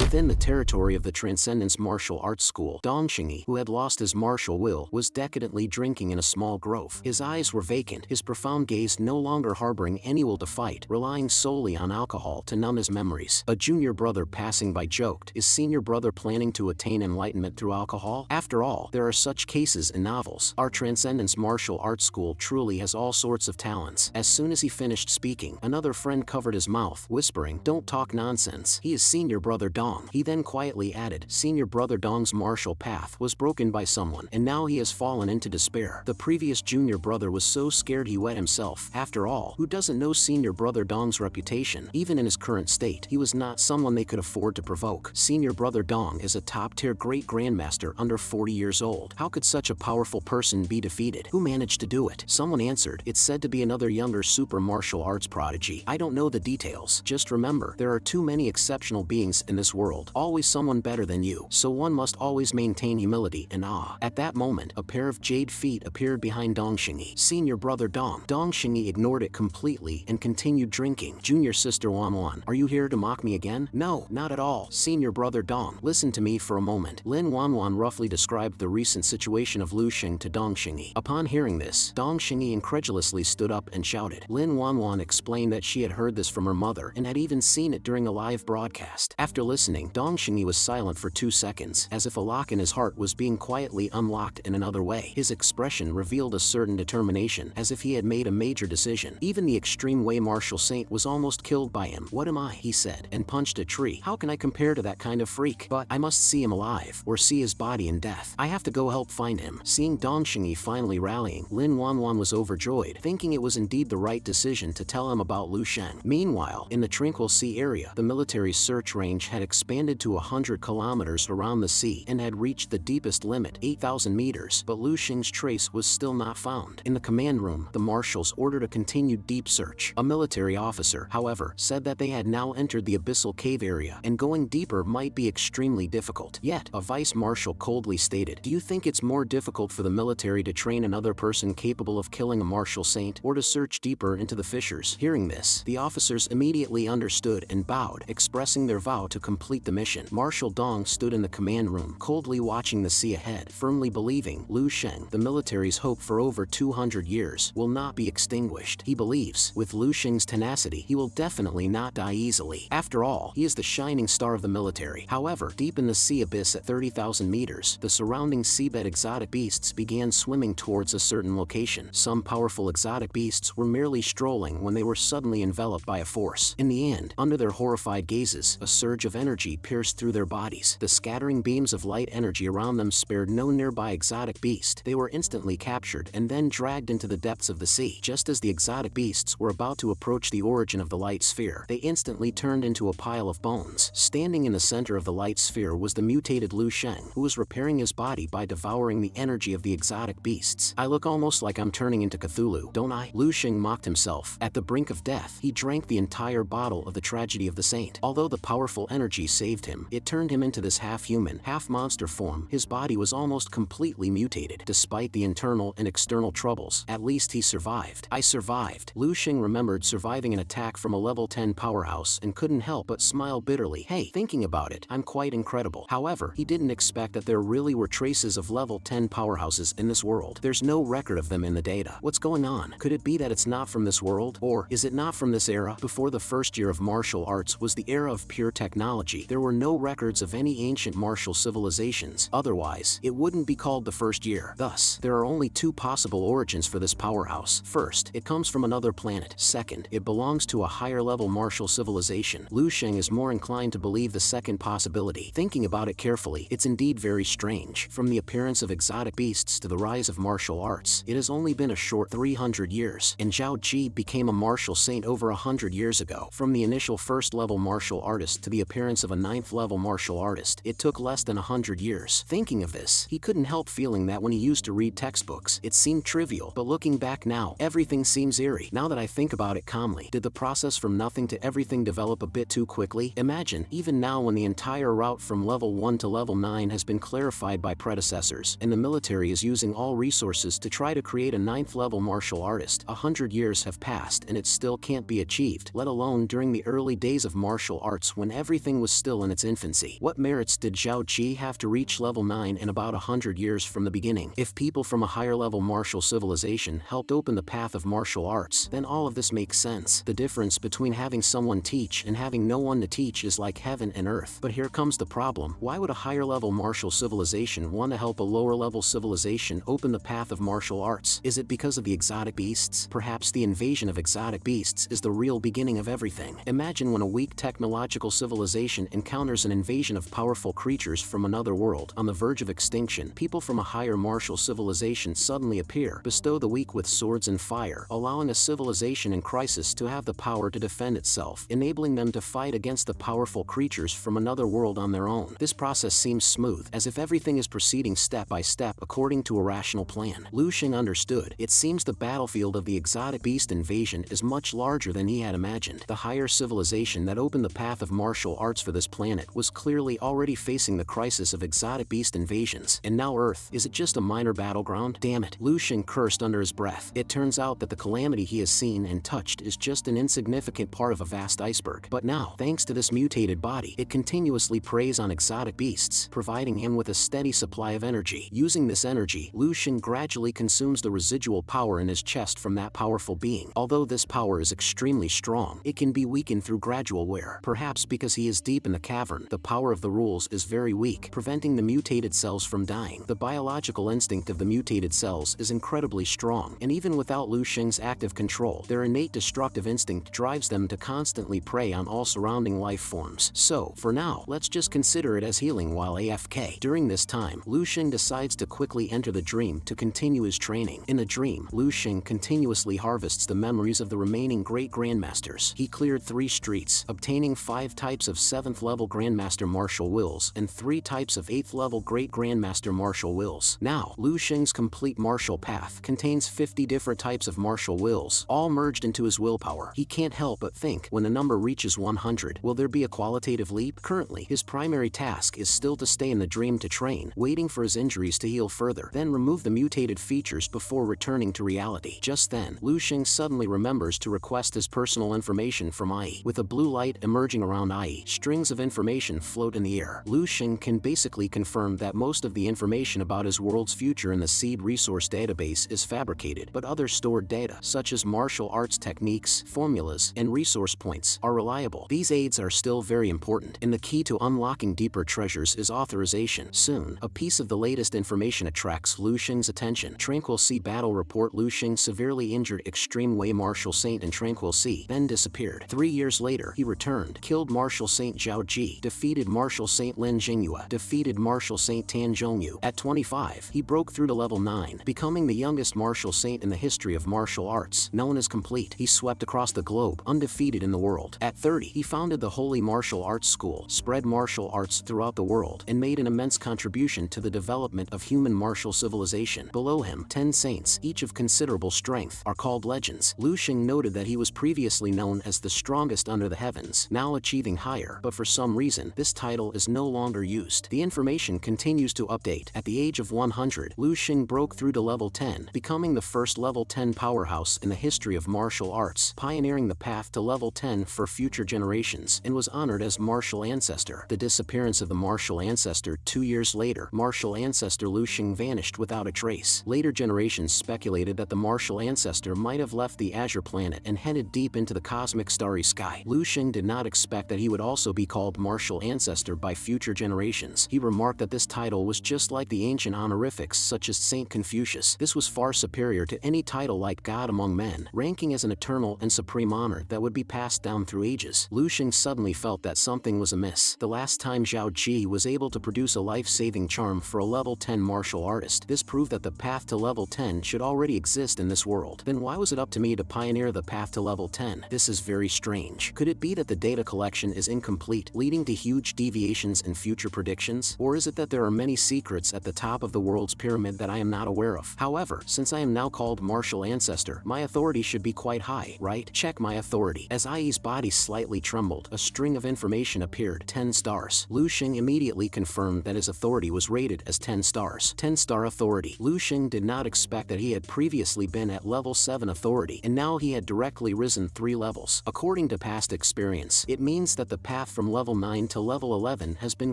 Within the territory of the Transcendence Martial Arts School, Dongxingyi, who had lost his martial will, was decadently drinking in a small grove. His eyes were vacant, his profound gaze no longer harboring any will to fight, relying solely on alcohol to numb his memories. A junior brother passing by joked, "Is senior brother planning to attain enlightenment through alcohol?" After all, there are such cases in novels. Our Transcendence Martial Arts School truly has all sorts of talents. As soon as he finished speaking, another friend covered his mouth, whispering, "Don't talk nonsense. He is senior brother Dong." He then quietly added, "Senior brother Dong's martial path was broken by someone, and now he has fallen into despair." The previous junior brother was so scared he wet himself. After all, who doesn't know senior brother Dong's reputation? Even in his current state, he was not someone they could afford to provoke. Senior brother Dong is a top-tier great grandmaster under 40 years old. How could such a powerful person be defeated? Who managed to do it? Someone answered, "It's said to be another younger super martial arts prodigy. I don't know the details. Just remember, there are too many exceptional beings in this world. Always someone better than you. So one must always maintain humility and awe." At that moment, a pair of jade feet appeared behind Dongxingyi. "Senior brother Dong." Dongxingyi ignored it completely and continued drinking. "Junior sister Wanwan, are you here to mock me again?" "No, not at all. Senior brother Dong, listen to me for a moment." Lin Wanwan roughly described the recent situation of Luing to Dongxingyi. Upon hearing this, Dongxingyi incredulously stood up and shouted. Lin Wanwan explained that she had heard this from her mother and had even seen it during a live broadcast. After listening, Dongxingyi was silent for 2 seconds, as if a lock in his heart was being quietly unlocked in another way. His expression revealed a certain determination, as if he had made a major decision. Even the extreme way martial saint was almost killed by him. "What am I?" he said, and punched a tree. "How can I compare to that kind of freak? But I must see him alive, or see his body in death. I have to go help find him." Seeing Dongxingyi finally rallying, Lin Wanwan was overjoyed, thinking it was indeed the right decision to tell him about Luing. Meanwhile, in the Tranquil Sea area, the military's search range had expanded to 100 kilometers around the sea and had reached the deepest limit, 8,000 meters, but Luing's trace was still not found. In the command room, the marshals ordered a continued deep search. A military officer, however, said that they had now entered the abyssal cave area, and going deeper might be extremely difficult. Yet, a vice marshal coldly stated, "Do you think it's more difficult for the military to train another person capable of killing a martial saint, or to search deeper into the fissures?" Hearing this, the officers immediately understood and bowed, expressing their vow to complete the mission. Marshal Dong stood in the command room, coldly watching the sea ahead, firmly believing Luing, the military's hope for over 200 years, will not be extinguished. He believes, with Luing's tenacity, he will definitely not die easily. After all, he is the shining star of the military. However, deep in the sea abyss at 30,000 meters, the surrounding seabed exotic beasts began swimming towards a certain location. Some powerful exotic beasts were merely strolling when they were suddenly enveloped by a force. In the end, under their horrified gazes, a surge of energy pierced through their bodies. The scattering beams of light energy around them spared no nearby exotic beast. They were instantly captured and then dragged into the depths of the sea. Just as the exotic beasts were about to approach the origin of the light sphere, they instantly turned into a pile of bones. Standing in the center of the light sphere was the mutated Luing, who was repairing his body by devouring the energy of the exotic beasts. "I look almost like I'm turning into Cthulhu, don't I?" Luing mocked himself. At the brink of death, he drank the entire bottle of the tragedy of the saint. Although the powerful energy saved him, it turned him into this half-human, half-monster form. His body was almost completely mutated. Despite the internal and external troubles, at least he survived. "I survived." Luing remembered surviving an attack from a level 10 powerhouse and couldn't help but smile bitterly. "Hey, thinking about it, I'm quite incredible." However, he didn't expect that there really were traces of level 10 powerhouses in this world. There's no record of them in the data. What's going on? Could it be that it's not from this world? Or is it not from this era? Before the first year of martial arts was the era of pure technology. There were no records of any ancient martial civilizations. Otherwise, it wouldn't be called the first year. Thus, there are only two possible origins for this powerhouse. First, it comes from another planet. Second, it belongs to a higher level martial civilization. Luing is more inclined to believe the second possibility. Thinking about it carefully, it's indeed very strange. From the appearance of exotic beasts to the rise of martial arts, it has only been a short 300 years, and Zhao Ji became a martial saint over 100 years ago. From the initial first-level martial artist to the appearance of a 9th-level martial artist, it took less than 100 years. Thinking of this, he couldn't help feeling that when he used to read textbooks, it seemed trivial, but looking back now, everything seems eerie. Now that I think about it calmly, did the process from nothing to everything develop a bit too quickly? Imagine, even now when the entire route from level 1 to level 9 has been clarified by predecessors, and the military is using all resources to try to create a 9th-level martial artist, 100 years have passed and it still can't be achieved, let alone during the early days of martial arts when everything was still in its infancy. What merits did Zhao Qi have to reach level 9 in about 100 years from the beginning? If people from a higher level martial civilization helped open the path of martial arts, then all of this makes sense. The difference between having someone teach and having no one to teach is like heaven and earth. But here comes the problem. Why would a higher level martial civilization want to help a lower level civilization open the path of martial arts? Is it because of the exotic beasts? Perhaps the invasion of exotic beasts is the real beginning of everything. Imagine when a weak technological civilization encounters an invasion of powerful creatures from another world. On the verge of extinction, people from a higher martial civilization suddenly appear, bestow the weak with swords and fire, allowing a civilization in crisis to have the power to defend itself, enabling them to fight against the powerful creatures from another world on their own. This process seems smooth, as if everything is proceeding step by step according to a rational plan. Luing understood. It seems the battlefield of the exotic beast invasion is much larger than he had imagined. The higher civilization that opened the path of martial arts for this planet was clearly already facing the crisis of exotic beast invasions. And now Earth, is it just a minor battleground? Damn it. Luing cursed under his breath. It turns out that the calamity he has seen and touched is just an insignificant part of a vast iceberg. But now, thanks to this mutated body, it continuously preys on exotic beasts, providing him with a steady supply of energy. Using this energy, Luing gradually consumes the residual power in his chest from that powerful being. Although this power is extremely strong, it can be weakened through gradual wear. Perhaps because he is deep in the cavern, the power of the rules is very weak, preventing the mutated cells from dying. The biological instinct of the mutated cells is incredibly strong, and even without Luing's active control, their innate destructive instinct drives them to constantly prey on all surrounding life forms. So, for now, let's just consider it as healing while AFK. During this time, Luing decides to quickly enter the dream to continue his training. In the dream, Luing continuously harvests the memories of the remaining great grandmasters. He cleared 3 streets, obtaining 5 types of 7th level grandmaster martial wills and 3 types of 8th level great grandmaster martial wills. Now, Luing's complete martial path contains 50 different types of martial wills, all merged into his willpower. He can't help but think, when the number reaches 100, will there be a qualitative leap? Currently, his primary task is still to stay in the dream to train, waiting for his injuries to heal further, then remove the mutated features before returning to reality. Just then, Luing suddenly remembers to request his personal information from Ai. With a blue light emerging around Ai, strings of information float in the air. Luing can basically confirm that most of the information about his world's future in the seed resource database is fabricated, but other stored data, such as martial arts techniques, formulas, and resource points, are reliable. These aids are still very important, and the key to unlocking deeper treasures is authorization. Soon, a piece of the latest information attracts Luing's attention. Tranquil Sea battle report: Luing severely injured Extreme Way Martial Saint in Tranquil Sea, then disappeared. 3 years later, he returned, killed Martial Saint Zhao Ji, defeated Martial Saint Lin Jingyue, defeated Martial Saint Tan Zhongyu. At 25, he broke through to level 9, becoming the youngest martial saint in the history of martial arts. Known as complete, he swept across the globe, undefeated in the world. At 30, he founded the Holy Martial Arts School, spread martial arts throughout the world, and made an immense contribution to the development of human martial civilization. Below him, 10 saints, each of considerable strength, are called legends. Luing noted that he was previously known as the strongest under the heavens, now achieving higher, but for some reason, this title is no longer used. The information continues to update. At the age of 100, Luing broke through to level 10, becoming the first level 10 powerhouse in the history of martial arts, pioneering the path to level 10 for future generations, and was honored as Martial Ancestor. The disappearance of the Martial Ancestor 2 years later, Martial Ancestor Luing vanished without a trace. Later generations speculated that the Martial Ancestor might have left the Azure planet and headed deep into the cosmic starry sky. Luing did not expect that he would also be called Martial Ancestor by future generations. He remarked that this title was just like the ancient honorifics such as Saint Confucius. This was far superior to any title like God among men, ranking as an eternal and supreme honor that would be passed down through ages. Luing suddenly felt that something was amiss. The last time Zhao Ji was able to produce a life-saving charm for a level 10 martial artist, this proved that the path to level 10 should already exist in this world. Then why was it up to me to pioneer the path to level 10? This is very strange. Could it be that the data collection is incomplete, leading to huge deviations in future predictions? Or is it that there are many secrets at the top of the world's pyramid that I am not aware of? However, since I am now called Martial Ancestor, my authority should be quite high, right? Check my authority. As Ai's body slightly trembled, a string of information appeared. 10 stars. Luing immediately confirmed that his authority was rated as 10 stars. 10-star authority. Luing did not expect that he had previously been at level 7 authority, and now he had directly risen 3 levels. According to past experience, it means that the path from from level 9 to level 11 has been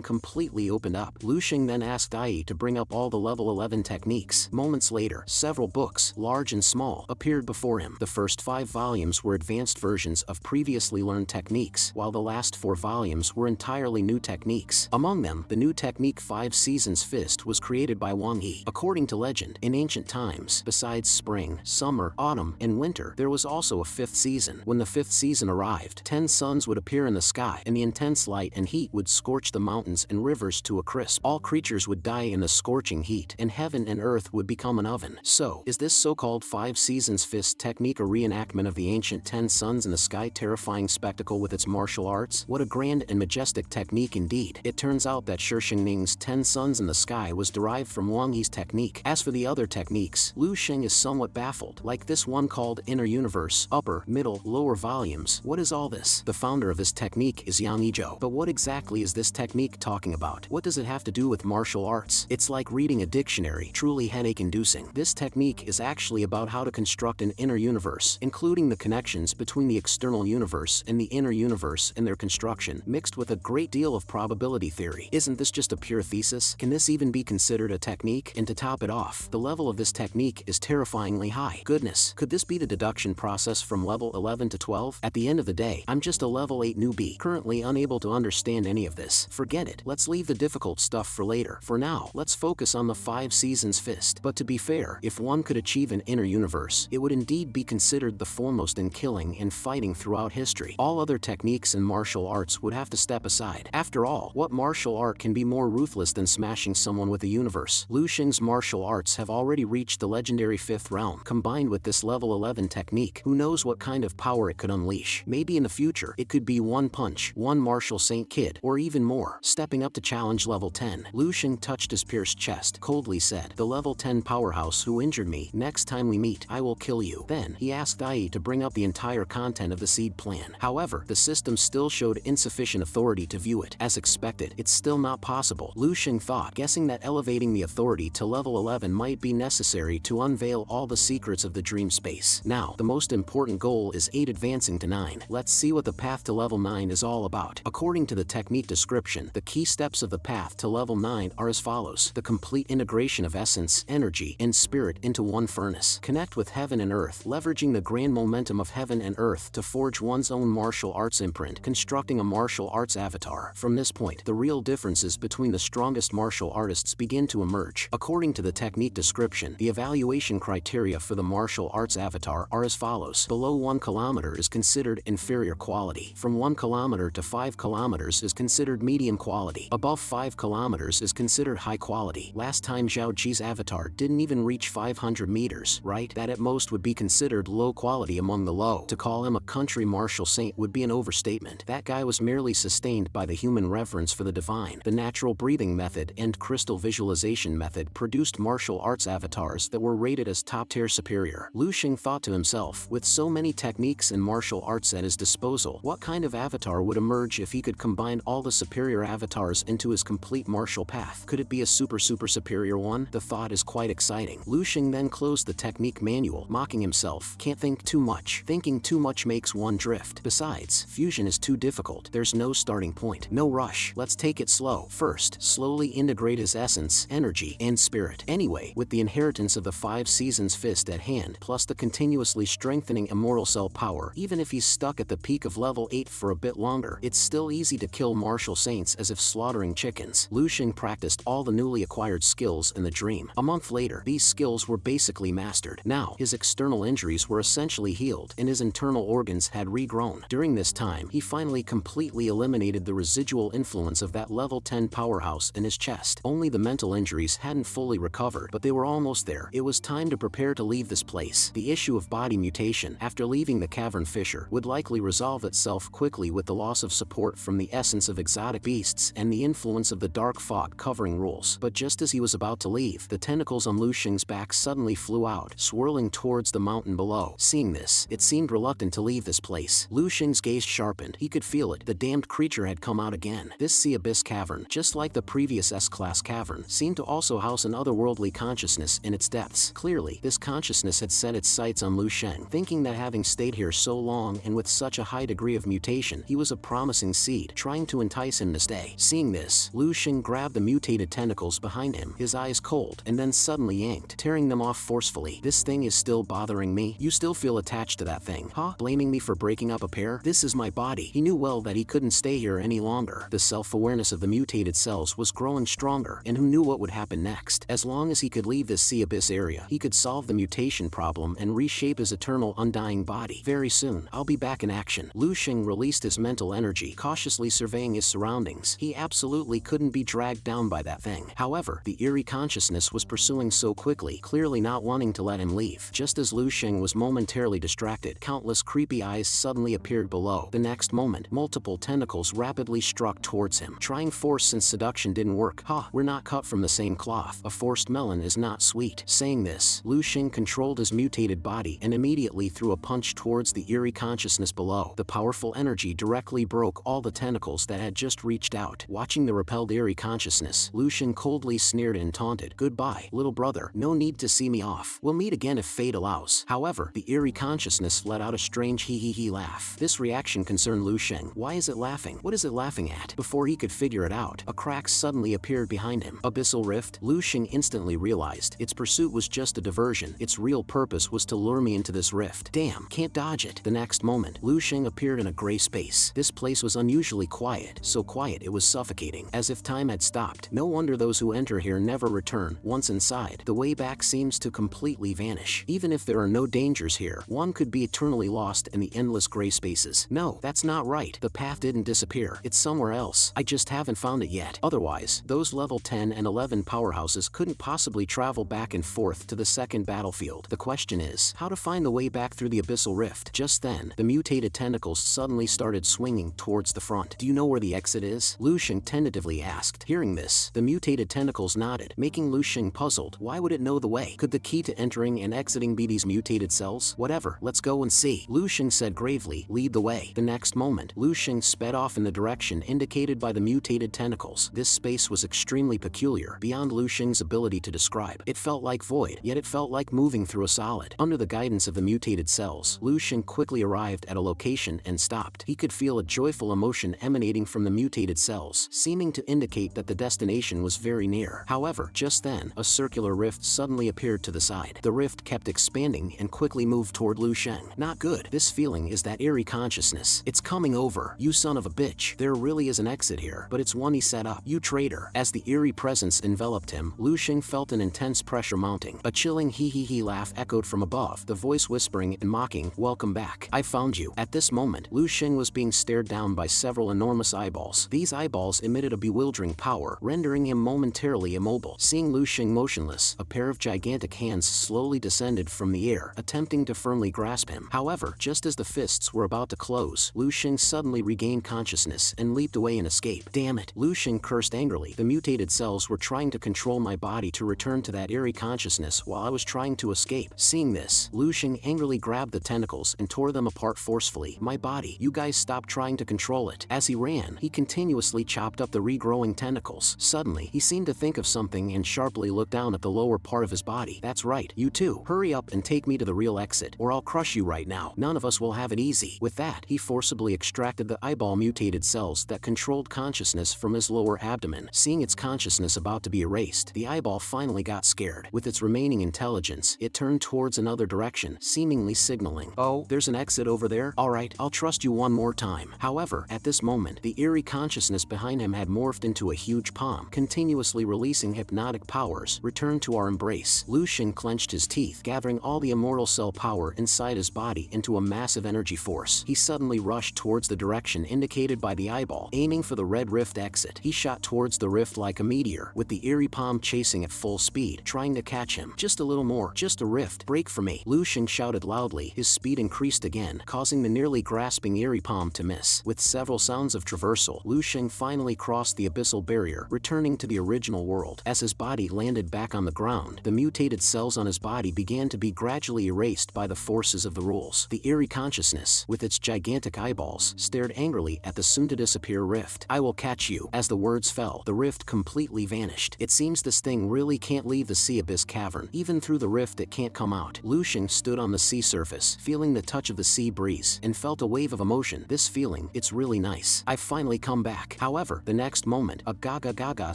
completely opened up. Luing then asked Ai to bring up all the level 11 techniques. Moments later, several books, large and small, appeared before him. The first 5 volumes were advanced versions of previously learned techniques, while the last 4 volumes were entirely new techniques. Among them, the new technique 5 Seasons Fist was created by Wang Yi. According to legend, in ancient times, besides spring, summer, autumn, and winter, there was also a 5th season. When the 5th season arrived, 10 suns would appear in the sky, and the intense light and heat would scorch the mountains and rivers to a crisp. All creatures would die in the scorching heat, and heaven and earth would become an oven. So, is this so-called 5 Seasons Fist technique a reenactment of the ancient 10 suns in the sky terrifying spectacle with its martial arts? What a grand and majestic technique indeed. It turns out that Shixingning's 10 suns in the sky was derived from Wang Yi's technique. As for the other techniques, Luing is somewhat baffled, like this one called Inner Universe, upper, middle, lower volumes. What is all this? The founder of this technique is Yang Yizhou. But what exactly is this technique talking about? What does it have to do with martial arts? It's like reading a dictionary, truly headache-inducing. This technique is actually about how to construct an inner universe, including the connections between the external universe and the inner universe and their construction, mixed with a great deal of probability theory. Isn't this just a pure thesis? Can this even be considered a technique? And to top it off, the level of this technique is terrifyingly high. Goodness, could this be the deduction process from level 11 to 12? At the end of the day, I'm just a level 8 newbie, currently unable to understand any of this. Forget it, let's leave the difficult stuff for later. For now, let's focus on the 5 Seasons Fist. But to be fair, if one could achieve an inner universe, it would indeed be considered the foremost in killing and fighting throughout history. All other techniques and martial arts would have to step aside. After all, what martial art can be more ruthless than smashing someone with a universe? Luing's martial arts have already reached the legendary 5th realm. Combined with this level 11 technique, who knows what kind of power it could unleash? Maybe in the future, it could be one punch, one martial saint kid, or even more. Stepping up to challenge level 10, Luing touched his pierced chest, coldly said, "The level 10 powerhouse who injured me, next time we meet, I will kill you." Then, he asked Ai to bring up the entire content of the seed plan. However, the system still showed insufficient authority to view it. As expected, it's still not possible, Luing thought, guessing that elevating the authority to level 11 might be necessary to unveil all the secrets of the dream space. Now, the most important goal is 8 advancing to 9. Let's see what the path to level 9 is all about. According to the technique description, the key steps of the path to level 9 are as follows. The complete integration of essence, energy, and spirit into one furnace. Connect with heaven and earth, leveraging the grand momentum of heaven and earth to forge one's own martial arts imprint, constructing a martial arts avatar. From this point, the real differences between the strongest martial artists begin to emerge. According to the technique description, the evaluation criteria for the martial arts avatar are as follows. Below 1 kilometer is considered inferior quality. From 1 kilometer to 5 kilometers is considered medium quality. Above 5 kilometers is considered high quality. Last time Zhao Ji's avatar didn't even reach 500 meters, right? That at most would be considered low quality among the low. To call him a country martial saint would be an overstatement. That guy was merely sustained by the human reverence for the divine. The natural breathing method and crystal visualization method produced martial arts avatars that were rated as top-tier superior. Luing thought to himself, with so many techniques and martial arts at his disposal, what kind of avatar would emerge if he could combine all the superior avatars into his complete martial path? Could it be a super superior one? The thought is quite exciting. Luing then closed the technique manual, mocking himself. Can't think too much. Thinking too much makes one drift. Besides, fusion is too difficult. There's no starting point. No rush. Let's take it slow. First, slowly integrate his essence, energy, and spirit. Anyway, with the inheritance of the 5 Seasons Fist at hand, plus the continuously strengthening immortal cell power, even if he's stuck at the peak of level 8 for a bit longer, it's still easy to kill martial saints as if slaughtering chickens. Luing practiced all the newly acquired skills in the dream. A month later, these skills were basically mastered. Now, his external injuries were essentially healed, and his internal organs had regrown. During this time, he finally completely eliminated the residual influence of that level 10 powerhouse in his chest. Only the mental injuries hadn't fully recovered, but they were almost there. It was time to prepare to leave this place. The issue of body mutation, after leaving the cavern fissure, would likely resolve itself quickly with the loss of support from the essence of exotic beasts and the influence of the dark fog covering rules. But just as he was about to leave, the tentacles on Luing's back suddenly flew out, swirling towards the mountain below. Seeing this, it seemed reluctant to leave this place. Luing's gaze sharpened. He could feel it. The damned creature had come out again. This sea abyss cavern, just like the previous S-class cavern, seemed to also house an otherworldly consciousness in its depths. Clearly, this consciousness had set its sights on Luing, thinking that having stayed here so long and with such a high degree of mutation, he was a promising enticing seed, trying to entice him to stay. Seeing this, Luing grabbed the mutated tentacles behind him, his eyes cold, and then suddenly yanked, tearing them off forcefully. This thing is still bothering me? You still feel attached to that thing, huh? Blaming me for breaking up a pair? This is my body. He knew well that he couldn't stay here any longer. The self-awareness of the mutated cells was growing stronger, and who knew what would happen next? As long as he could leave this sea abyss area, he could solve the mutation problem and reshape his eternal undying body. Very soon, I'll be back in action. Luing released his mental energy, cautiously surveying his surroundings. He absolutely couldn't be dragged down by that thing. However, the eerie consciousness was pursuing so quickly, clearly not wanting to let him leave. Just as Luing was momentarily distracted, countless creepy eyes suddenly appeared below. The next moment, multiple tentacles rapidly struck towards him. Trying force and seduction didn't work. Ha, we're not cut from the same cloth. A forced melon is not sweet. Saying this, Luing controlled his mutated body and immediately threw a punch towards the eerie consciousness below. The powerful energy directly broke all the tentacles that had just reached out. Watching the repelled eerie consciousness, Luing coldly sneered and taunted, "Goodbye, little brother. No need to see me off. We'll meet again if fate allows." However, the eerie consciousness let out a strange hee-hee-hee laugh. This reaction concerned Luing. Why is it laughing? What is it laughing at? Before he could figure it out, a crack suddenly appeared behind him. Abyssal rift? Luing instantly realized its pursuit was just a diversion. Its real purpose was to lure me into this rift. Damn, can't dodge it. The next moment, Luing appeared in a gray space. This place was unusually quiet, so quiet it was suffocating, as if time had stopped. No wonder those who enter here never return. Once inside, the way back seems to completely vanish. Even if there are no dangers here, one could be eternally lost in the endless gray spaces. No, that's not right. The path didn't disappear. It's somewhere else. I just haven't found it yet. Otherwise, those level 10 and 11 powerhouses couldn't possibly travel back and forth to the second battlefield. The question is, how to find the way back through the abyssal rift? Just then, the mutated tentacles suddenly started swinging towards the front. Do you know where the exit is? Luing tentatively asked. Hearing this, the mutated tentacles nodded, making Luing puzzled. Why would it know the way? Could the key to entering and exiting be these mutated cells? Whatever, let's go and see. Luing said gravely, "Lead the way." The next moment, Luing sped off in the direction indicated by the mutated tentacles. This space was extremely peculiar, beyond Luing's ability to describe. It felt like void, yet it felt like moving through a solid. Under the guidance of the mutated cells, Luing quickly arrived at a location and stopped. He could feel a joyful emotion emanating from the mutated cells, seeming to indicate that the destination was very near. However, just then, a circular rift suddenly appeared to the side. The rift kept expanding and quickly moved toward Luing. Not good. This feeling is that eerie consciousness. It's coming over. You son of a bitch. There really is an exit here, but it's one he set up. You traitor. As the eerie presence enveloped him, Luing felt an intense pressure mounting. A chilling hee-hee-hee laugh echoed from above, the voice whispering and mocking, "Welcome back. I found you." At this moment, Luing was being stared down by several enormous eyeballs. These eyeballs emitted a bewildering power, rendering him momentarily immobile. Seeing Luing motionless, a pair of gigantic hands slowly descended from the air, attempting to firmly grasp him. However, just as the fists were about to close, Luing suddenly regained consciousness and leaped away in escape. Damn it! Luing cursed angrily. The mutated cells were trying to control my body to return to that eerie consciousness while I was trying to escape. Seeing this, Luing angrily grabbed the tentacles and tore them apart forcefully. "My body, you guys stop trying to control it." As he ran, he continuously chopped up the regrowing tentacles. Suddenly, he seemed to think of something and sharply looked down at the lower part of his body. "That's right, you too. Hurry up and take me to the real exit, or I'll crush you right now. None of us will have it easy." With that, he forcibly extracted the eyeball mutated cells that controlled consciousness from his lower abdomen. Seeing its consciousness about to be erased, the eyeball finally got scared. With its remaining intelligence, it turned towards another direction, seemingly signaling, "Oh, there's an exit over there? Alright, I'll trust you one more time." However, at this moment, the eerie consciousness behind him had morphed into a huge palm, continuously releasing hypnotic powers. "Return to our embrace." Luing clenched his teeth, gathering all the immortal cell power inside his body into a massive energy force. He suddenly rushed towards the direction indicated by the eyeball, aiming for the red rift exit. He shot towards the rift like a meteor, with the eerie palm chasing at full speed, trying to catch him. "Just a little more, just a rift. Break for me." Luing shouted loudly. His speed increased again, causing the nearly grasping eerie palm to miss. With several sounds of traversal, Luing finally crossed the abyssal barrier, returning to the original world. As his body landed back on the ground, the mutated cells on his body began to be gradually erased by the forces of the rules. The eerie consciousness, with its gigantic eyeballs, stared angrily at the soon-to-disappear rift. "I will catch you." As the words fell, the rift completely vanished. It seems this thing really can't leave the sea abyss cavern. Even through the rift it can't come out. Luing stood on the sea surface, feeling the touch of the sea breeze, and felt a wave of emotion. This feeling, it's really nice. I've finally come back. However, the next moment, a gaga gaga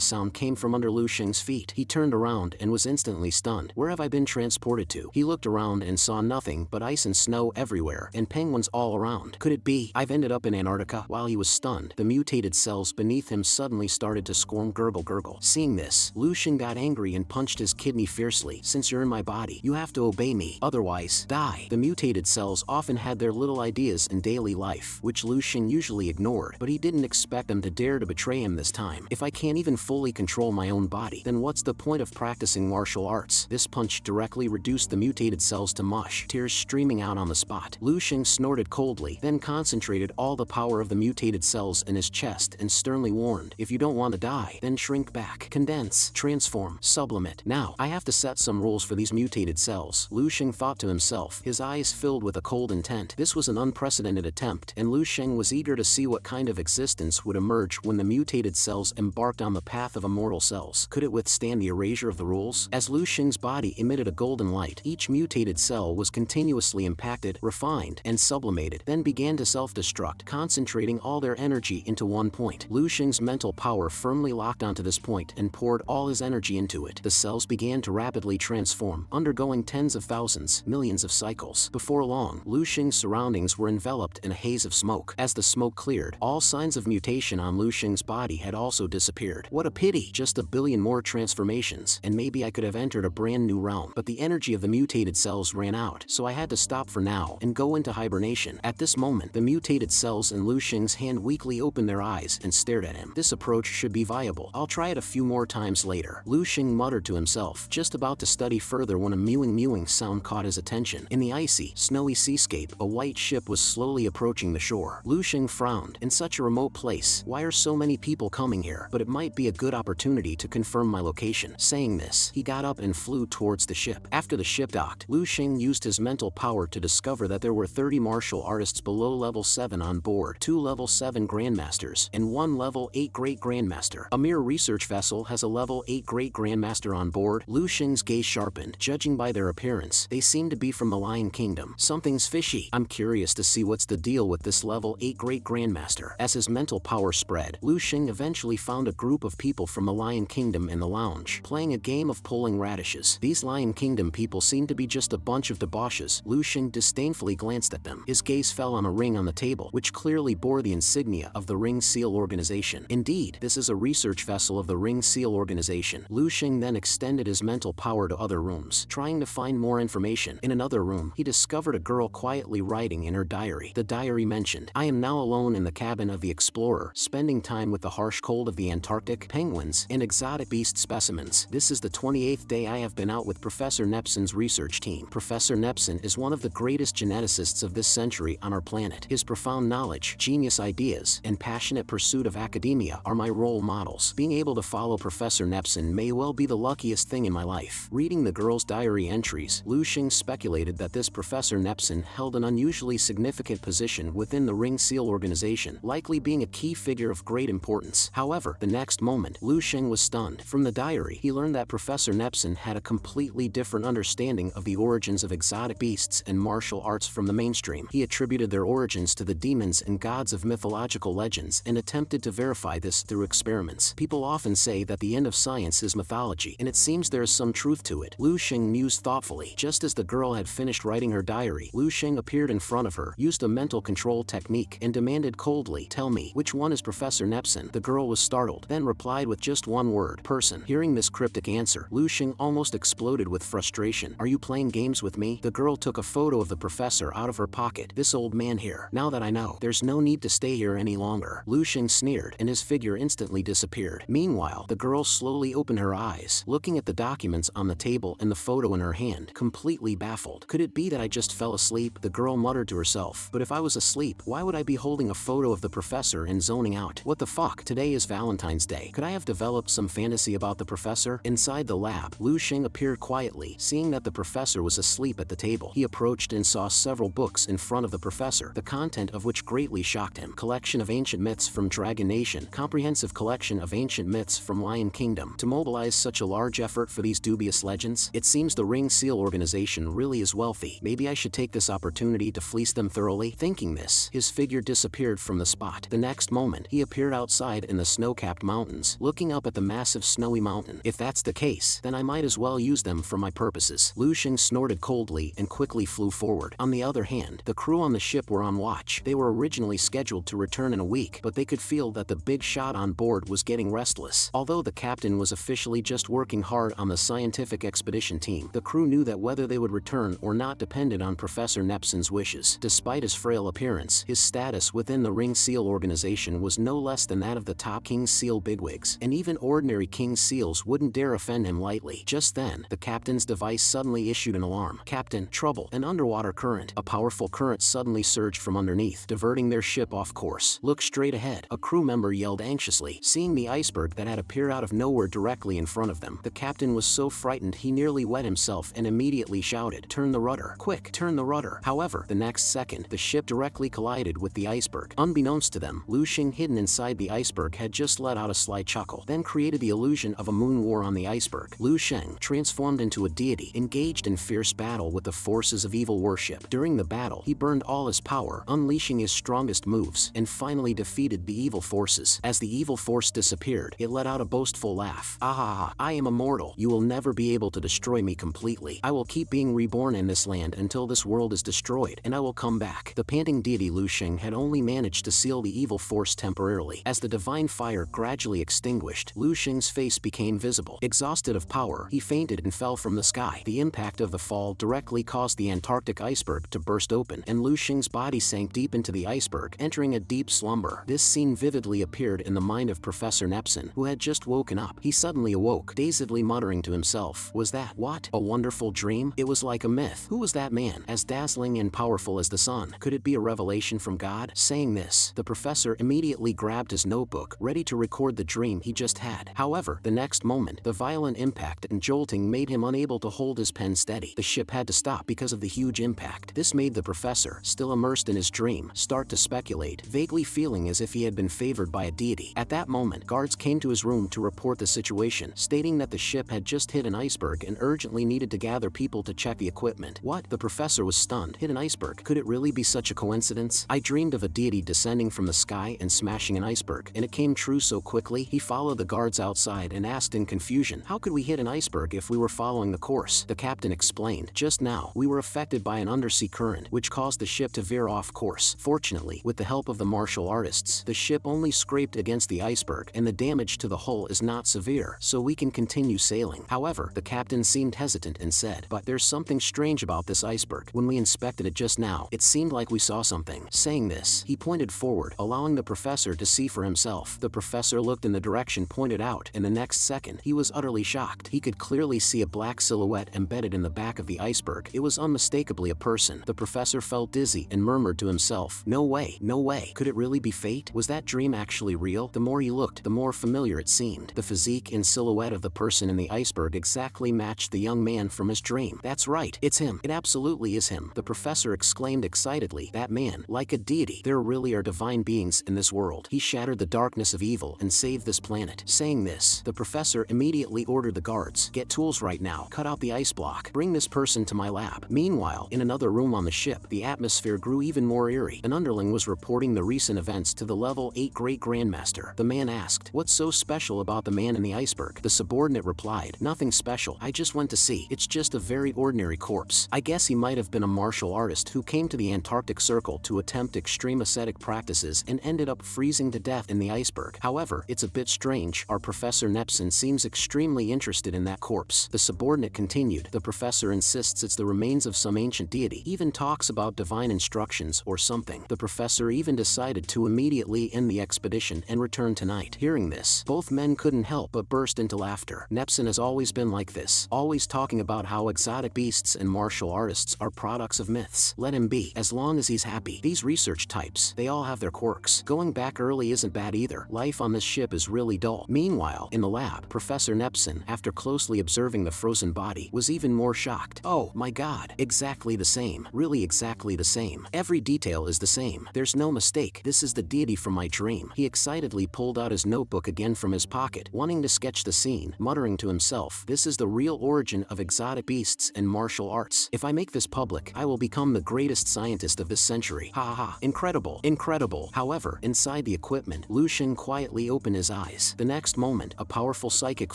sound came from under Lu Xing's feet. He turned around and was instantly stunned. Where have I been transported to? He looked around and saw nothing but ice and snow everywhere, and penguins all around. Could it be I've ended up in Antarctica? While he was stunned, the mutated cells beneath him suddenly started to squirm. Gurgle gurgle. Seeing this, Lu Xing got angry and punched his kidney fiercely. Since you're in my body, you have to obey me, otherwise, die. The mutated cells often had their little ideas in daily life, which Lu Xing usually ignored, but he didn't expect them to dare to betray him this time. If I can't even fully control my own body, then what's the point of practicing martial arts? This punch directly reduced the mutated cells to mush, tears streaming out on the spot. Lu Xing snorted coldly, then concentrated all the power of the mutated cells in his chest and sternly warned, if you don't want to die, then shrink back, condense, transform, sublimate. Now, I have to set some rules for these mutated cells. Lu Xing thought to himself, his eyes filled with a cold intent. This was an unprecedented attempt, and Lu Xing was eager to see what kind of existence would emerge when the mutated cells embarked on the path of immortal cells. Could it withstand the erasure of the rules? As Lu Xing's body emitted a golden light, each mutated cell was continuously impacted, refined, and sublimated, then began to self-destruct, concentrating all their energy into one point. Lu Xing's mental power firmly locked onto this point and poured all his energy into it. The cells began to rapidly transform, undergoing tens of thousands, millions of cycles. Before long, Lu Xing's surroundings were enveloped in a haze of smoke. As the smoke cleared, all signs of mutation on Lu Xing's body had also disappeared. What a pity! Just a billion more transformations, and maybe I could have entered a brand new realm. But the energy of the mutated cells ran out, so I had to stop for now and go into hibernation. At this moment, the mutated cells in Lu Xing's hand weakly opened their eyes and stared at him. This approach should be viable. I'll try it a few more times later. Lu Xing muttered to himself, just about to study further when a mewing sound caught his attention. In the icy, snowy seascape, a white ship was slowly approaching the shore. Lu Xing frowned. In such a remote place, why are so many people coming here? But it might be a good opportunity to confirm my location. Saying this, he got up and flew towards the ship. After the ship docked, Lu Xing used his mental power to discover that there were 30 martial artists below level 7 on board, 2 level 7 grandmasters, and 1 level 8 great grandmaster. A mere research vessel has a level 8 great grandmaster on board. Lu Xing's gaze sharpened. Judging by their appearance, they seem to be from the Lion Kingdom. Something's fishy. I'm curious to see what's the deal with this level 8 great grandmaster. As his mental power spread, Lu Xing eventually found a group of people from the Lion Kingdom in the lounge, playing a game of pulling radishes. These Lion Kingdom people seemed to be just a bunch of debauches. Lu Xing disdainfully glanced at them. His gaze fell on a ring on the table, which clearly bore the insignia of the Ring Seal Organization. Indeed, this is a research vessel of the Ring Seal Organization. Lu Xing then extended his mental power to other rooms, trying to find more information. In another room, he discovered a girl quietly writing in her diary. The diary mentioned, I am now alone in the cabin of the Explorer, spending time with the harsh cold of the Antarctic, penguins, and exotic beast specimens. This is the 28th day I have been out with Professor Nepson's research team. Professor Nepson is one of the greatest geneticists of this century on our planet. His profound knowledge, genius ideas, and passionate pursuit of academia are my role models. Being able to follow Professor Nepson may well be the luckiest thing in my life. Reading the girl's diary entries, Lu Xing speculated that this Professor Nepson held an unusually significant position within the Ring Seal Organization, likely being a key figure of great importance. However, the next moment, Lu Xing was stunned. From the diary, he learned that Professor Nepson had a completely different understanding of the origins of exotic beasts and martial arts from the mainstream. He attributed their origins to the demons and gods of mythological legends and attempted to verify this through experiments. People often say that the end of science is mythology, and it seems there is some truth to it. Lu Xing mused thoughtfully. Just as the girl had finished writing her diary, Lu Xing appeared in front of her, used a mental control technique, and demanded coldly, tell me, which one is Professor Nepson? The girl was startled, then replied with just one word, person. Hearing this cryptic answer, Lu Xing almost exploded with frustration. Are you playing games with me? The girl took a photo of the professor out of her pocket. This old man here. Now that I know, there's no need to stay here any longer. Lu Xing sneered, and his figure instantly disappeared. Meanwhile, the girl slowly opened her eyes, looking at the documents on the table and the photo in her hand, completely baffled. Could it be that I just fell asleep? The girl muttered to herself. But if I was asleep, why would I be holding a photo of the professor and zoning out? What the fuck? Today is Valentine's Day. Could I have developed some fantasy about the professor? Inside the lab, Lu Xing appeared quietly. Seeing that the professor was asleep at the table, he approached and saw several books in front of the professor, the content of which greatly shocked him. Collection of ancient myths from Dragon Nation, comprehensive collection of ancient myths from Lion Kingdom. To mobilize such a large effort for these dubious legends, it seems the Ring Seal Organization really is wealthy. Maybe I should take this opportunity to fleece them thoroughly. Thinking this, his figure disappeared disappeared from the spot. The next moment, he appeared outside in the snow-capped mountains, looking up at the massive snowy mountain. If that's the case, then I might as well use them for my purposes. Luing snorted coldly and quickly flew forward. On the other hand, the crew on the ship were on watch. They were originally scheduled to return in a week, but they could feel that the big shot on board was getting restless. Although the captain was officially just working hard on the scientific expedition team, the crew knew that whether they would return or not depended on Professor Nepson's wishes. Despite his frail appearance, his status within the Ring Seal organization was no less than that of the top King Seal bigwigs, and even ordinary King Seals wouldn't dare offend him lightly. Just then, the captain's device suddenly issued an alarm. Captain, trouble, an underwater current. A powerful current suddenly surged from underneath, diverting their ship off course. Look straight ahead, a crew member yelled anxiously, seeing the iceberg that had appeared out of nowhere directly in front of them. The captain was so frightened he nearly wet himself and immediately shouted, "Turn the rudder! Quick, turn the rudder!" However, the next second, the ship directly collided with the iceberg. Unbeknownst to them, Luing, hidden inside the iceberg, had just let out a sly chuckle, then created the illusion of a moon war on the iceberg. Luing, transformed into a deity, engaged in fierce battle with the forces of evil worship. During the battle, he burned all his power, unleashing his strongest moves, and finally defeated the evil forces. As the evil force disappeared, it let out a boastful laugh. "Ah, I am immortal. You will never be able to destroy me completely. I will keep being reborn in this land until this world is destroyed, and I will come back." The panting deity Luing had only managed to seal the evil force temporarily. As the divine fire gradually extinguished, Luing's face became visible. Exhausted of power, he fainted and fell from the sky. The impact of the fall directly caused the Antarctic iceberg to burst open, and Luing's body sank deep into the iceberg, entering a deep slumber. This scene vividly appeared in the mind of Professor Nepson, who had just woken up. He suddenly awoke, dazedly muttering to himself, "Was that, what? A wonderful dream? It was like a myth. Who was that man, as dazzling and powerful as the sun? Could it be a revelation from God?" Saying this, the professor immediately grabbed his notebook, ready to record the dream he just had. However, the next moment, the violent impact and jolting made him unable to hold his pen steady. The ship had to stop because of the huge impact. This made the professor, still immersed in his dream, start to speculate, vaguely feeling as if he had been favored by a deity. At that moment, guards came to his room to report the situation, stating that the ship had just hit an iceberg and urgently needed to gather people to check the equipment. What? The professor was stunned. Hit an iceberg? Could it really be such a coincidence? I dreamed of a deity descending from the sky and smashing an iceberg, and it came true so quickly. He followed the guards outside and asked in confusion, "How could we hit an iceberg if we were following the course?" The captain explained, "Just now, we were affected by an undersea current, which caused the ship to veer off course. Fortunately, with the help of the martial artists, the ship only scraped against the iceberg, and the damage to the hull is not severe, so we can continue sailing." However, the captain seemed hesitant and said, "But there's something strange about this iceberg. When we inspected it just now, it seemed like we saw something." Saying this, he pointed forward, allowing the professor to see for himself. The professor looked in the direction pointed out, and the next second, he was utterly shocked. He could clearly see a black silhouette embedded in the back of the iceberg. It was unmistakably a person. The professor felt dizzy and murmured to himself, "No way, no way. Could it really be fate? Was that dream actually real?" The more he looked, the more familiar it seemed. The physique and silhouette of the person in the iceberg exactly matched the young man from his dream. "That's right, it's him. It absolutely is him," the professor exclaimed excitedly. "That man, like a deity. There really are divine beings in this world. He shattered the darkness of evil and saved this planet." Saying this, the professor immediately ordered the guards, "Get tools right now. Cut out the ice block. Bring this person to my lab." Meanwhile, in another room on the ship, the atmosphere grew even more eerie. An underling was reporting the recent events to the level 8 Great Grandmaster. The man asked, "What's so special about the man in the iceberg?" The subordinate replied, "Nothing special. I just went to see. It's just a very ordinary corpse. I guess he might have been a martial artist who came to the Antarctic Circle to attempt extreme ascetic practices and ended up freezing to death in the iceberg. However, it's a bit strange. Our Professor Nepson seems extremely interested in that corpse." The subordinate continued, "The professor insists it's the remains of some ancient deity. He even talks about divine instructions or something. The professor even decided to immediately end the expedition and return tonight." Hearing this, both men couldn't help but burst into laughter. Nepson has always been like this, always talking about how exotic beasts and martial artists are products of myths. Let him be, as long as he's happy. These research types, they all have their quirks. Going back early isn't bad either. Life on this ship is really dull. Meanwhile, in the lab, Professor Nepson, after closely observing the frozen body, was even more shocked. "Oh my god, exactly the same. Really exactly the same. Every detail is the same. There's no mistake. This is the deity from my dream." He excitedly pulled out his notebook again from his pocket, wanting to sketch the scene, muttering to himself, "This is the real origin of exotic beasts and martial arts. If I make this public, I will become the greatest scientist of this century. Ha ha ha. Incredible. Incredible, incredible. However, inside the equipment, Luing quietly opened his eyes. The next moment, a powerful psychic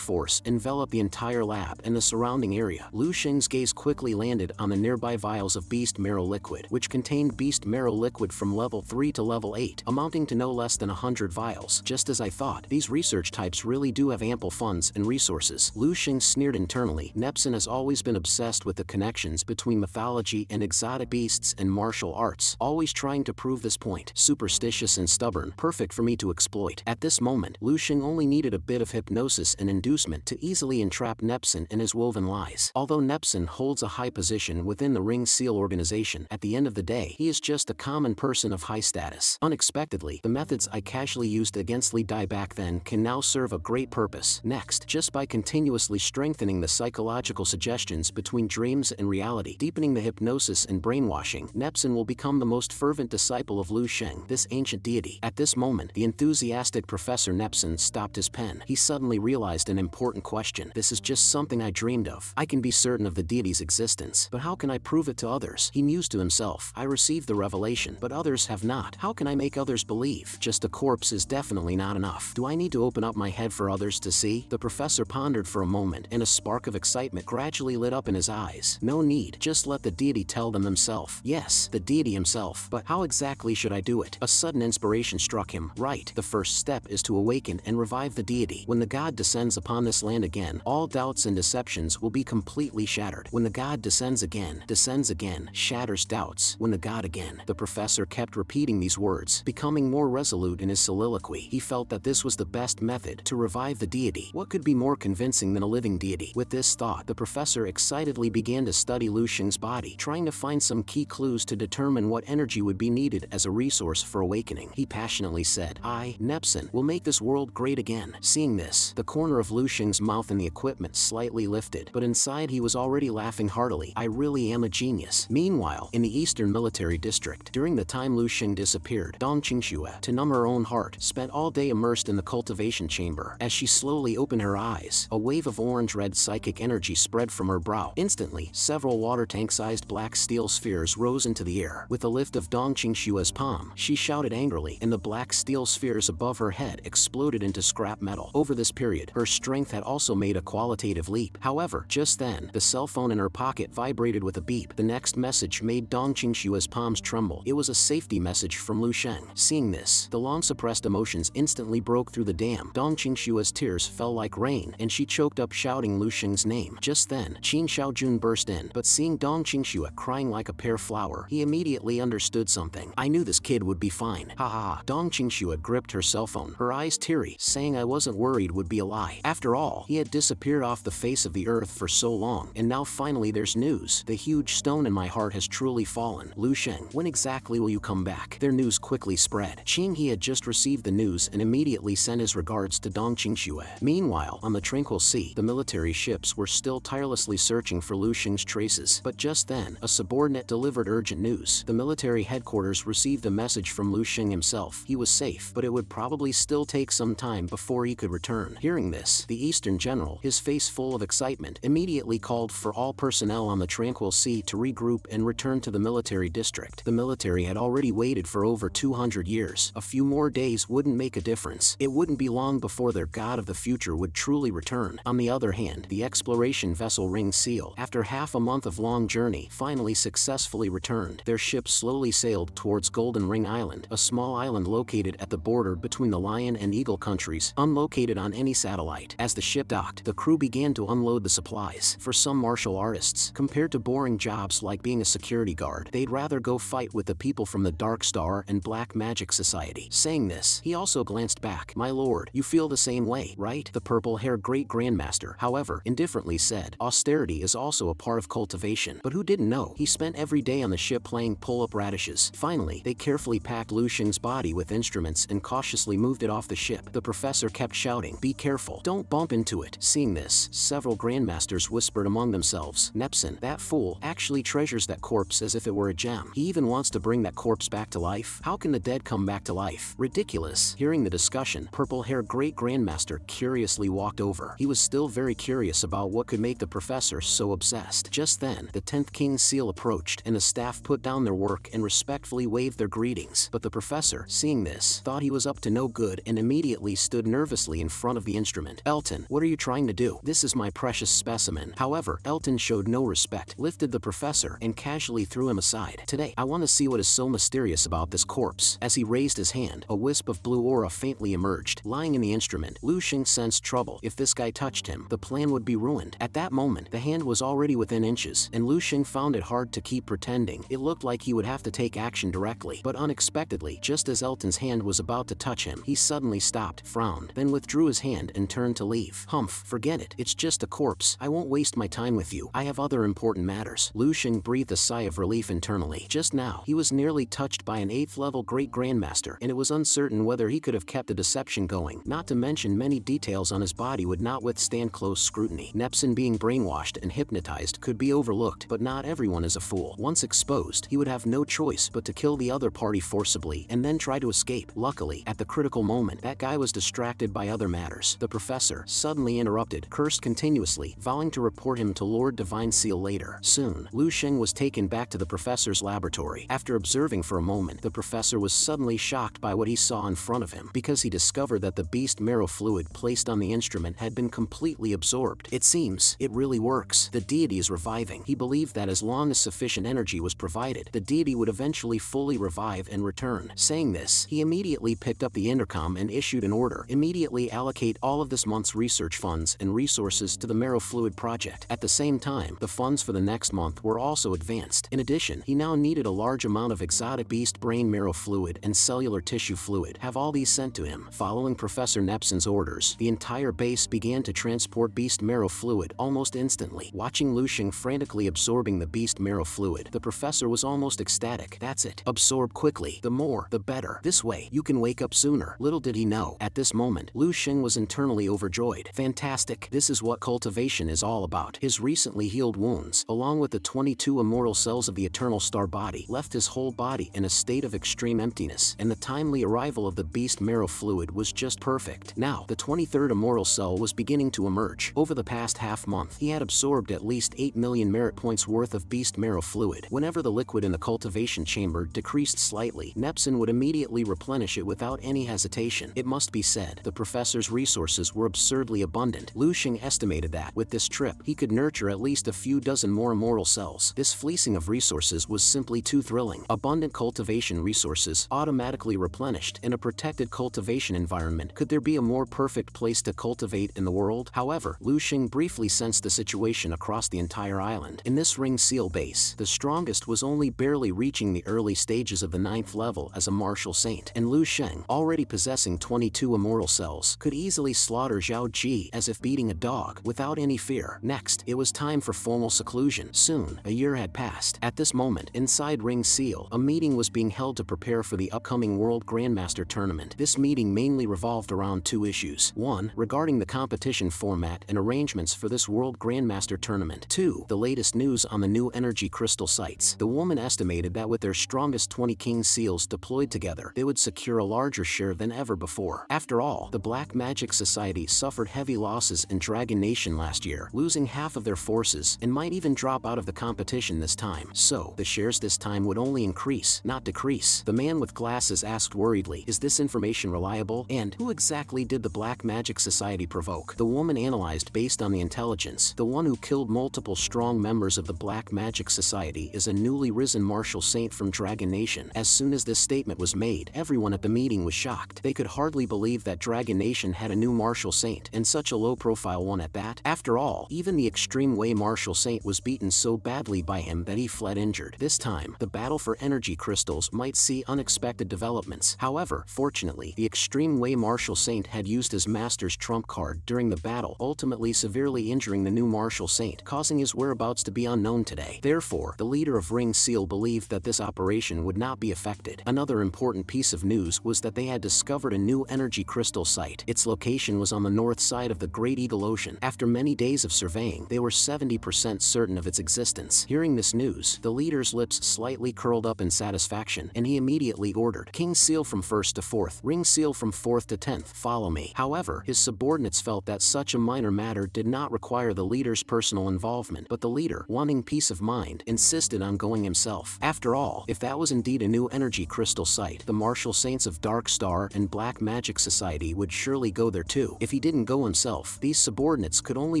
force enveloped the entire lab and the surrounding area. Luing's gaze quickly landed on the nearby vials of beast marrow liquid, which contained beast marrow liquid from level 3 to level 8, amounting to no less than 100 vials. Just as I thought, these research types really do have ample funds and resources. Luing sneered internally. Nepon has always been obsessed with the connections between mythology and exotic beasts and martial arts, always trying to prove this point. Superstitious and stubborn, perfect for me to exploit. At this moment, Luing only needed a bit of hypnosis and inducement to easily entrap Nepon in his woven lies. Although Nepon holds a high position within the Ring Seal organization, at the end of the day, he is just a common person of high status. Unexpectedly, the methods I casually used against Li Dai back then can now serve a great purpose. Next, just by continuously strengthening the psychological suggestions between dreams and reality, deepening the hypnosis and brainwashing, Nepon will become the most fervent disciple of Luing, this ancient deity. At this moment, the enthusiastic Professor Nepon stopped his pen. He suddenly realized an important question. This is just something I dreamed of. I can be certain of the deity's existence, but how can I prove it to others? He mused to himself. I received the revelation, but others have not. How can I make others believe? Just a corpse is definitely not enough. Do I need to open up my head for others to see? The professor pondered for a moment, and a spark of excitement gradually lit up in his eyes. No need. Just let the deity tell them himself. Yes, the deity himself. But how exactly should I do it? A sudden inspiration struck him. Right. The first step is to awaken and revive the deity. When the god descends upon this land again, all doubts and deceptions will be completely shattered. When the god descends again, shatters doubts. When the god again. The professor kept repeating these words, becoming more resolute in his soliloquy. He felt that this was the best method to revive the deity. What could be more convincing than a living deity? With this thought, the professor excitedly began to study Luing's body, trying to find some key clues to determine what energy would be needed as a resource for awakening. He passionately said, I, Nepon, will make this world great again. Seeing this, the corner of Luing's mouth in the equipment slightly lifted, but inside he was already laughing heartily. I really am a genius. Meanwhile, in the Eastern Military District, during the time Luing disappeared, Dong Qingxue, to numb her own heart, spent all day immersed in the cultivation chamber. As she slowly opened her eyes, a wave of orange-red psychic energy spread from her brow. Instantly, several water tank-sized black steel spheres rose into the air. With a lift of Dong Qingxue's palm, she shouted angrily, and the black steel spheres above her head exploded into scrap metal. Over this period, her strength had also made a qualitative leap. However, just then, the cell phone in her pocket vibrated with a beep. The next message made Dong Qingxue's palms tremble. It was a safety message from Luing. Seeing this, the long-suppressed emotions instantly broke through the dam. Dong Qingxue's tears fell like rain, and she choked up shouting Luing's name. Just then, Qin Xiaojun burst in, but seeing Dong Qingxue crying like a pear flower, he immediately understood something. I knew this kid would be fine. Ha ha. Dong Qingxue gripped her cell phone, her eyes teary, saying I wasn't worried would be a lie. After all, he had disappeared off the face of the earth for so long, and now finally there's news. The huge stone in my heart has truly fallen. Luing, when exactly will you come back? Their news quickly spread. Qing he had just received the news and immediately sent his regards to Dong Qingxue. Meanwhile, on the tranquil sea, the military ships were still tirelessly searching for Luing's traces. But just then, a subordinate delivered urgent news. The military headquarters received a message from Luing himself. He was safe, but it would probably still take some time before he could return. Hearing this, the Eastern general, his face full of excitement, immediately called for all personnel on the tranquil sea to regroup and return to the military district. The military had already waited for over 200 years. A few more days wouldn't make a difference. It wouldn't be long before their god of the future would truly return. On the other hand, the exploration vessel Ring Seal, after half a month of long journey, finally successfully returned. Their ship slowly sailed towards Golden Ring Island, a small island located at the border between the Lion and Eagle countries, unlocated on any satellite. As the ship docked, the crew began to unload the supplies. For some martial artists, compared to boring jobs like being a security guard, they'd rather go fight with the people from the Dark Star and Black Magic Society. Saying this, he also glanced back. My lord, you feel the same way, right? The purple-haired great grandmaster, however, indifferently said, austerity is also a part of cultivation. But who didn't know? He spent every day on the ship playing pull-up radishes. Finally, they carefully packed Luing's body with instruments and cautiously moved it off the ship. The professor kept shouting, be careful, don't bump into it. Seeing this, several grandmasters whispered among themselves, Nepon, that fool, actually treasures that corpse as if it were a gem. He even wants to bring that corpse back to life. How can the dead come back to life? Ridiculous. Hearing the discussion, purple-haired great grandmaster curiously walked over. He was still very curious about what could make the professor so obsessed. Just then, the 10th King's seal approached, and the staff put down their work and respectfully waved waved their greetings, but the professor, seeing this, thought he was up to no good and immediately stood nervously in front of the instrument. Elton, what are you trying to do? This is my precious specimen. However, Elton showed no respect, lifted the professor, and casually threw him aside. Today, I want to see what is so mysterious about this corpse. As he raised his hand, a wisp of blue aura faintly emerged. Lying in the instrument, Luing sensed trouble. If this guy touched him, the plan would be ruined. At that moment, the hand was already within inches, and Luing found it hard to keep pretending. It looked like he would have to take action directly, but unexpectedly, just as Elton's hand was about to touch him, he suddenly stopped, frowned, then withdrew his hand and turned to leave. Humph, forget it. It's just a corpse. I won't waste my time with you. I have other important matters. Luing breathed a sigh of relief internally. Just now, he was nearly touched by an 8th level great grandmaster, and it was uncertain whether he could have kept the deception going. Not to mention many details on his body would not withstand close scrutiny. Nepon being brainwashed and hypnotized could be overlooked, but not everyone is a fool. Once exposed, he would have no choice but to kill the other party forcibly and then try to escape. Luckily, at the critical moment, that guy was distracted by other matters. The professor, suddenly interrupted, cursed continuously, vowing to report him to Lord Divine Seal later. Soon, Luing was taken back to the professor's laboratory. After observing for a moment, the professor was suddenly shocked by what he saw in front of him, because he discovered that the beast marrow fluid placed on the instrument had been completely absorbed. It seems, it really works. The deity is reviving. He believed that as long as sufficient energy was provided, the deity would eventually fully revive and return. Saying this, he immediately picked up the intercom and issued an order. Immediately allocate all of this month's research funds and resources to the marrow fluid project. At the same time, the funds for the next month were also advanced. In addition, he now needed a large amount of exotic beast brain marrow fluid and cellular tissue fluid. Have all these sent to him. Following Professor Nepon's orders, the entire base began to transport beast marrow fluid almost instantly. Watching Luing frantically absorbing the beast marrow fluid, the professor was almost ecstatic. That's it. Absorb quickly. The more, the better. This way, you can wake up sooner. Little did he know, at this moment, Luing was internally overjoyed. Fantastic. This is what cultivation is all about. His recently healed wounds, along with the 22 immortal cells of the eternal star body, left his whole body in a state of extreme emptiness, and the timely arrival of the beast marrow fluid was just perfect. Now, the 23rd immortal cell was beginning to emerge. Over the past half-month, he had absorbed at least 8 million merit points worth of beast marrow fluid. Whenever the liquid in the cultivation chamber decreased slightly, Nepon would immediately replenish it without any hesitation. It must be said, the professor's resources were absurdly abundant. Luing estimated that, with this trip, he could nurture at least a few dozen more immortal cells. This fleecing of resources was simply too thrilling. Abundant cultivation resources, automatically replenished, in a protected cultivation environment. Could there be a more perfect place to cultivate in the world? However, Luing briefly sensed the situation across the entire island. In this ring seal base, the strongest was only barely reaching the early stages of the 9th level as a martial saint, and Luing, already possessing 22 immortal cells, could easily slaughter Zhao Ji as if beating a dog, without any fear. Next, it was time for formal seclusion. Soon, a year had passed. At this moment, inside Ring Seal, a meeting was being held to prepare for the upcoming World Grandmaster Tournament. This meeting mainly revolved around two issues. 1. Regarding the competition format and arrangements for this World Grandmaster Tournament. 2. The latest news on the new energy crystal sites. The woman estimated that with their strongest 20 king seals deployed together, they would secure a larger share than ever before. After all, the Black Magic Society suffered heavy losses in Dragon Nation last year, losing half of their forces, and might even drop out of the competition this time. So, the shares this time would only increase, not decrease. The man with glasses asked worriedly, is this information reliable? And who exactly did the Black Magic Society provoke? The woman analyzed based on the intelligence. The one who killed multiple strong members of the Black Magic Society is a newly risen martial saint from Dragon Nation. As soon as this statement was made, everyone at the meeting was shocked. They could hardly believe that Dragon Nation had a new martial saint, and such a low-profile one at that. After all, even the Extreme Way martial saint was beaten so badly by him that he fled injured. This time, the battle for energy crystals might see unexpected developments. However, fortunately, the Extreme Way martial saint had used his master's trump card during the battle, ultimately severely injuring the new martial saint, causing his whereabouts to be unknown today. Therefore, the leader of Ring Seal believed that this operation would not be affected. Another important piece of news was that they had discovered a new energy crystal site. Its location was on the north side of the Great Eagle Ocean. After many days of surveying, they were 70% certain of its existence. Hearing this news, the leader's lips slightly curled up in satisfaction, and he immediately ordered, King Seal from 1st to 4th, Ring Seal from 4th to 10th, follow me. However, his subordinates felt that such a minor matter did not require the leader's personal involvement, but the leader, wanting peace of mind, insisted on going himself. After all, if that was indeed a new energy crystal site. The martial saints of Dark Star and Black Magic Society would surely go there too. If he didn't go himself, these subordinates could only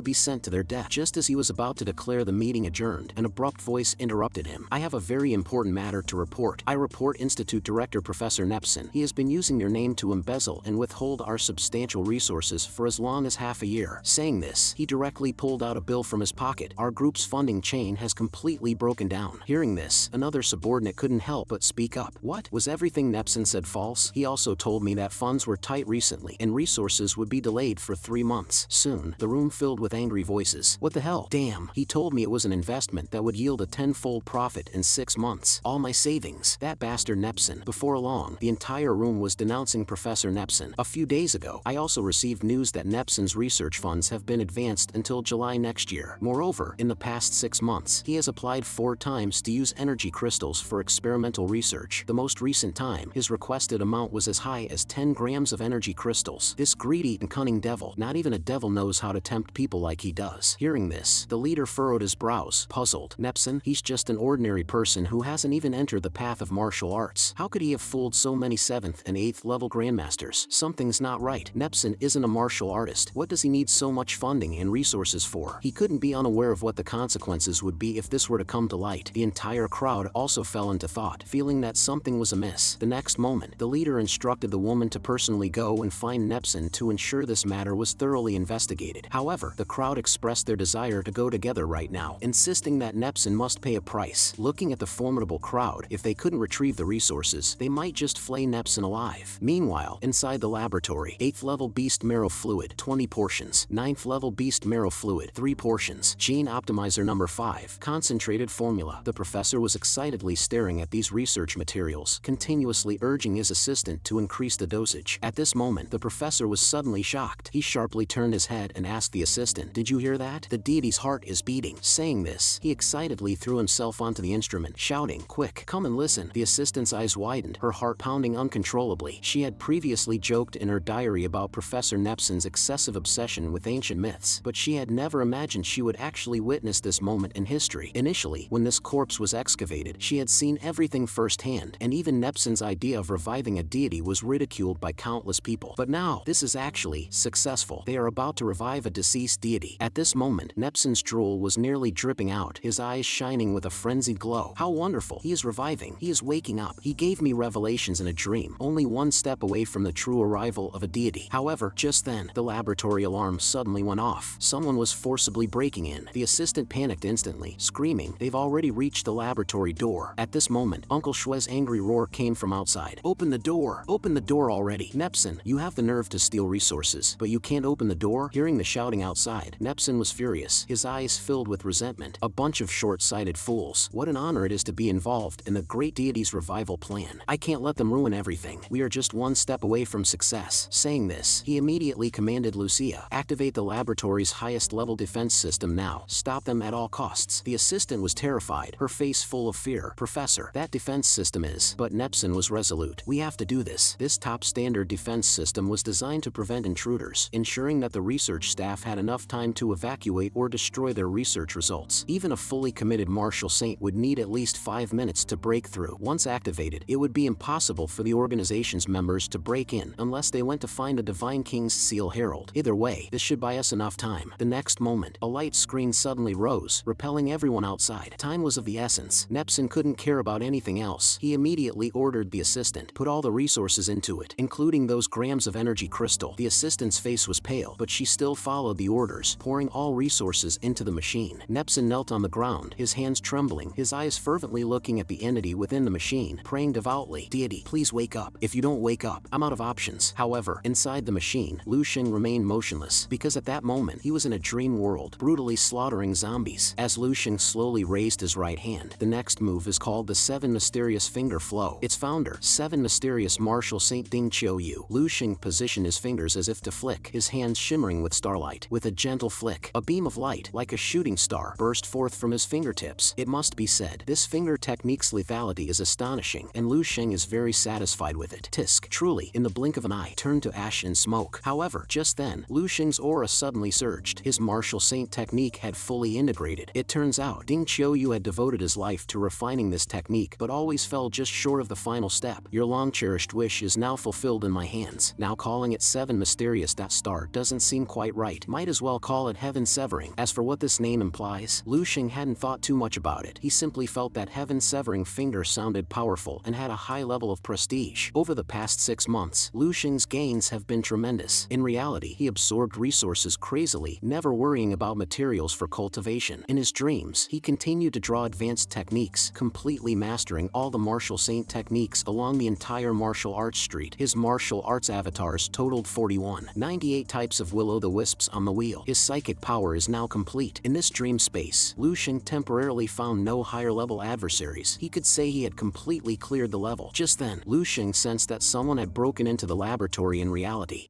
be sent to their death. Just as he was about to declare the meeting adjourned, an abrupt voice interrupted him. I have a very important matter to report. I report Institute Director Professor Nepson. He has been using your name to embezzle and withhold our substantial resources for as long as half a year. Saying this, he directly pulled out a bill from his pocket. Our group's funding chain has completely broken down. Hearing this, another subordinate couldn't help but speak up. What? Was everything Nepson said false? He also told me that funds were tight recently and resources would be delayed for 3 months. Soon, the room filled with angry voices. What the hell? Damn, he told me it was an investment that would yield a 10-fold profit in 6 months. All my savings. That bastard Nepson. Before long, the entire room was denouncing Professor Nepson. A few days ago, I also received news that Nepson's research funds have been advanced until July next year. Moreover, in the past 6 months, he has applied 4 times to use energy crystals for experimental research. The most recent time, his requested amount was as high as 10 grams of energy crystals. This greedy and cunning devil. Not even a devil knows how to tempt people like he does. Hearing this, the leader furrowed his brows, puzzled. Nepson, he's just an ordinary person who hasn't even entered the path of martial arts. How could he have fooled so many 7th and 8th level grandmasters? Something's not right. Nepson isn't a martial artist. What does he need so much funding and resources for? He couldn't be unaware of what the consequences would be if this were to come to light. The entire crowd also fell into thought, feeling that something was amiss. The next moment, the leader instructed the woman to personally go and find Nepson to ensure this matter was thoroughly investigated. However, the crowd expressed their desire to go together right now, insisting that Nepson must pay a price. Looking at the formidable crowd, if they couldn't retrieve the resources, they might just flay Nepson alive. Meanwhile, inside the laboratory, 8th level beast marrow fluid, 20 portions. 9th level beast marrow fluid, 3 portions. Gene optimizer number 5, concentrated formula. The professor was excitedly staring at these research materials, continuously urging his assistant to increase the dosage. At this moment, the professor was suddenly shocked. He sharply turned his head and asked the assistant, "Did you hear that? The deity's heart is beating." Saying this, he excitedly threw himself onto the instrument, shouting, "Quick, come and listen." The assistant's eyes widened, her heart pounding uncontrollably. She had previously joked in her diary about Professor Nepson's excessive obsession with ancient myths, but she had never imagined she would actually witness this moment in history. Initially, when this corpse was excavated, she had seen everything firsthand, and even Nepson's idea of reviving a deity was ridiculed by countless people. But now, this is actually successful. They are about to revive a deceased deity. At this moment, Nepson's drool was nearly dripping out, his eyes shining with a frenzied glow. How wonderful. He is reviving. He is waking up. He gave me revelations in a dream, only one step away from the true arrival of a deity. However, just then, the laboratory alarm suddenly went off. Someone was forcibly breaking in. The assistant panicked instantly, screaming, "They've already reached the laboratory door." At this moment, Uncle Shue's angry roar came from outside. "Open the door! Open the door already! Nepson, you have the nerve to steal resources, but you can't open the door?" Hearing the shouting outside, Nepson was furious, his eyes filled with resentment. A bunch of short-sighted fools. What an honor it is to be involved in the great deity's revival plan. I can't let them ruin everything. We are just one step away from success. Saying this, he immediately commanded Lucia, "Activate the laboratory's highest level defense system now. Stop them at all costs." The assistant was terrified, her face full of fear. "Professor, that defense system is..." But Nepson was resolute. "We have to do this. This top standard defense system was designed to prevent intruders, ensuring that the research staff had enough time to evacuate or destroy their research results. Even a fully committed martial saint would need at least 5 minutes to break through. Once activated, it would be impossible for the organization's members to break in unless they went to find a Divine King's Seal Herald. Either way, this should buy us enough time." The next moment, a light screen suddenly rose, repelling everyone outside. Time was of the essence. Nepson couldn't care about anything else. He immediately ordered the assistant, "Put all the resources into it, including those grams of energy crystal." The assistant's face was pale, but she still followed the orders, pouring all resources into the machine. Nepson knelt on the ground, his hands trembling, his eyes fervently looking at the entity within the machine, praying devoutly, "Deity, please wake up. If you don't wake up, I'm out of options." However, inside the machine, Luing remained motionless, because at that moment, he was in a dream world, brutally slaughtering zombies. As Luing slowly raised his right hand, the next move is called the 7 Mysterious Finger Flow. Its founder, 7 Mysterious Martial Saint Ding Qiuyu. Luing positioned his fingers as if to flick, his hands shimmering with starlight. With a gentle flick, a beam of light, like a shooting star, burst forth from his fingertips. It must be said, this finger technique's lethality is astonishing, and Luing is very satisfied with it. Tisk, truly, in the blink of an eye, turned to ash and smoke. However, just then, Luing's aura suddenly surged. His martial saint technique had fully integrated. It turns out, Ding Qiuyu had devoted his life to refining this technique, but but always fell just short of the final step. Your long-cherished wish is now fulfilled in my hands. Now calling it 7 mysterious star doesn't seem quite right. Might as well call it heaven severing. As for what this name implies, Luing hadn't thought too much about it. He simply felt that heaven severing finger sounded powerful and had a high level of prestige. Over the past 6 months, Luing's gains have been tremendous. In reality, he absorbed resources crazily, never worrying about materials for cultivation. In his dreams, he continued to draw advanced techniques, completely mastering all the martial saint techniques along the entire martial arts street. His martial arts avatars totaled 41, 98 types of will-o'-the-wisps on the wheel. His psychic power is now complete. In this dream space, Luing temporarily found no higher-level adversaries. He could say he had completely cleared the level. Just then, Luing sensed that someone had broken into the laboratory in reality.